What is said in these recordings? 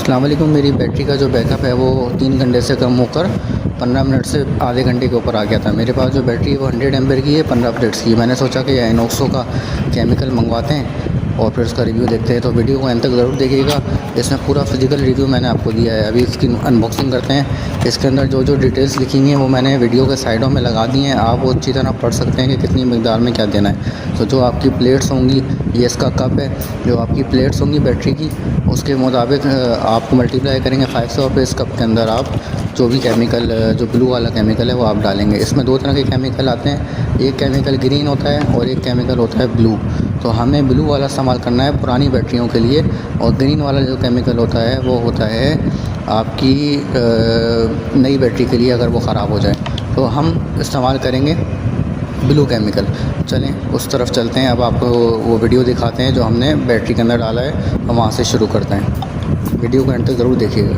अस्सलाम वालेकुम। मेरी बैटरी का जो बैकअप है वो 3 घंटे से कम होकर 15 मिनट से आधे घंटे के ऊपर आ गया था। मेरे पास जो बैटरी है वो 100 एम्पेयर की है, 15 प्लेट्स की। मैंने सोचा कि इनॉक्सो का केमिकल मंगवाते हैं और फिर उसका रिव्यू देखते हैं। तो वीडियो को अंत तक ज़रूर देखिएगा, इसमें पूरा फिजिकल रिव्यू मैंने आपको दिया है। अभी इसकी अनबॉक्सिंग करते हैं। इसके अंदर जो जो डिटेल्स लिखी हुई हैं वो मैंने वीडियो के साइडों में लगा दी हैं, आप वो अच्छी तरह पढ़ सकते हैं कि कितनी मिकदार में क्या देना है। तो जो आपकी प्लेट्स होंगी, ये इसका कप है, जो आपकी प्लेट्स होंगी बैटरी की, उसके मुताबिक आप मल्टीप्लाई करेंगे 5 से और फिर इस कप के अंदर आप जो भी केमिकल, जो ब्लू वाला केमिकल है वो आप डालेंगे। इसमें 2 तरह के केमिकल आते हैं, एक केमिकल ग्रीन होता है और एक केमिकल होता है ब्लू। तो हमें ब्लू वाला इस्तेमाल करना है पुरानी बैटरियों के लिए, और ग्रीन वाला जो केमिकल होता है वो होता है आपकी नई बैटरी के लिए, अगर वो ख़राब हो जाए। तो हम इस्तेमाल करेंगे ब्लू केमिकल। चलें उस तरफ चलते हैं। अब आपको वो वीडियो दिखाते हैं जो हमने बैटरी के अंदर डाला है, हम वहाँ से शुरू करते हैं। वीडियो को अंत तक ज़रूर देखिएगा।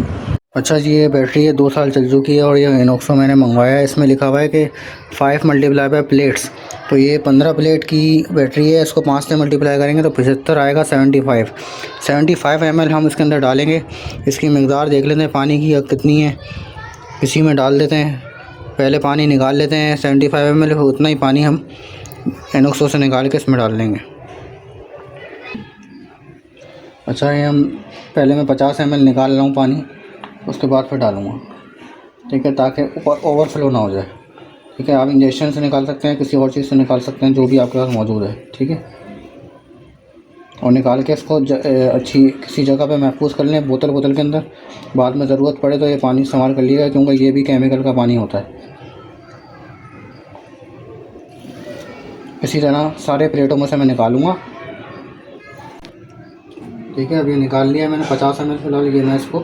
अच्छा जी, ये बैटरी है 2 साल चल चुकी है और ये इनॉक्सो मैंने मंगवाया है। इसमें लिखा हुआ है कि 5 मल्टीप्लाई बाय प्लेट्स, तो ये 15 प्लेट की बैटरी है। इसको 5 से मल्टीप्लाई करेंगे तो 75 आएगा। 75 ml हम इसके अंदर डालेंगे। इसकी मकदार देख लेते हैं पानी की कितनी है, इसी में डाल देते हैं। पहले पानी निकाल लेते हैं 75 ml, उतना ही पानी हम इनॉक्सो से निकाल के इसमें डाल लेंगे। अच्छा, ये हम पहले मैं 50 ml निकाल रहा हूँ पानी, उसके बाद फिर डालूँगा, ठीक है, ताकि ऊपर ओवरफ्लो ना हो जाए। ठीक है, आप इंजेक्शन से निकाल सकते हैं, किसी और चीज़ से निकाल सकते हैं, जो भी आपके पास मौजूद है। ठीक है, और निकाल के इसको अच्छी किसी जगह पे महफूज कर लें, बोतल के अंदर। बाद में ज़रूरत पड़े तो ये पानी इस्तेमाल कर लिएगा, क्योंकि ये भी केमिकल का पानी होता है। इसी तरह सारे प्लेटों में से मैं निकालूँगा। ठीक है, अभी निकाल लिया मैंने 50 ml फिलहाल। ये मैं इसको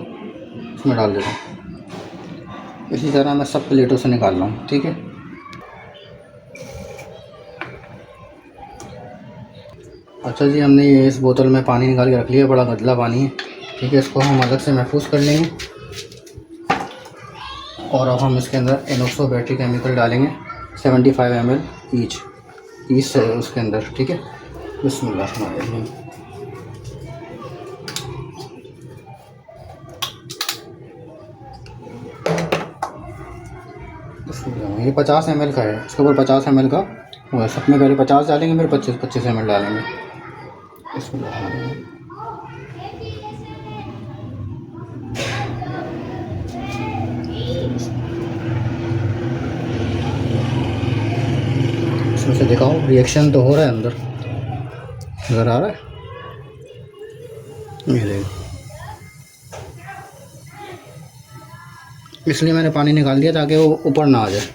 इसमें डाल देता हूँ। इसी तरह मैं सब प्लेटों से निकाल रहा हूँ। ठीक है, अच्छा जी, हमने ये इस बोतल में पानी निकाल के रख लिया, बड़ा गदला पानी है। ठीक है, इसको हम अलग से महफूज कर लेंगे। और अब हम इसके अंदर इनॉक्सो बैटरी केमिकल डालेंगे 75 ml ईच उसके अंदर। ठीक है, बिस्मिल्लाह। ये 50 ml का है, इसके ऊपर 50 ml का हुआ। सब में पहले 50 डालेंगे, फिर 25 ml डालेंगे। इसमें से दिखाओ, रिएक्शन तो हो रहा है अंदर, नज़र आ रहा है। ये देखो, इसलिए मैंने पानी निकाल दिया ताकि वो ऊपर ना आ जाए।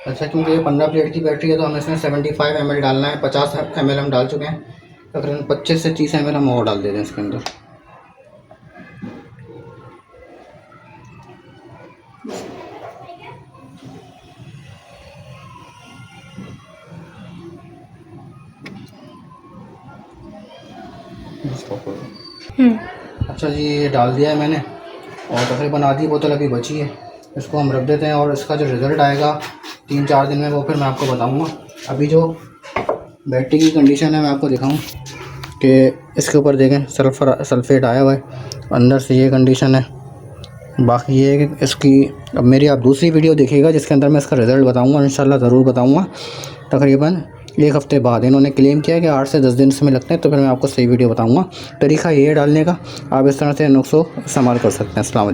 अच्छा, क्योंकि ये 15 प्लेट की बैटरी है तो हमें इसमें 75 ml डालना है। 50 ml हम डाल चुके हैं, तकरीबन 25 से 30 ml हम और डाल देते हैं इसके अंदर। अच्छा जी, ये डाल दिया है मैंने और तकरीबन आधी बोतल अभी बची है। इसको हम रख देते हैं और इसका जो रिज़ल्ट आएगा 3-4 दिन में वो फिर मैं आपको बताऊंगा। अभी जो बैटरी की कंडीशन है मैं आपको दिखाऊं कि इसके ऊपर देखें सल्फेट आया हुआ है, अंदर से ये कंडीशन है। बाकी ये है कि इसकी अब मेरी आप दूसरी वीडियो देखिएगा जिसके अंदर मैं इसका रिज़ल्ट बताऊँगा, इंशाल्लाह ज़रूर बताऊँगा। तकरीबन 1 हफ़्ते बाद इन्होंने क्लेम किया कि 8 से 10 दिन इसमें लगते हैं, तो फिर मैं आपको सही वीडियो बताऊँगा। तरीका ये है डालने का, आप इस तरह से इनॉक्सो इस्तेमाल कर सकते हैं। अस्सलाम वालेकुम।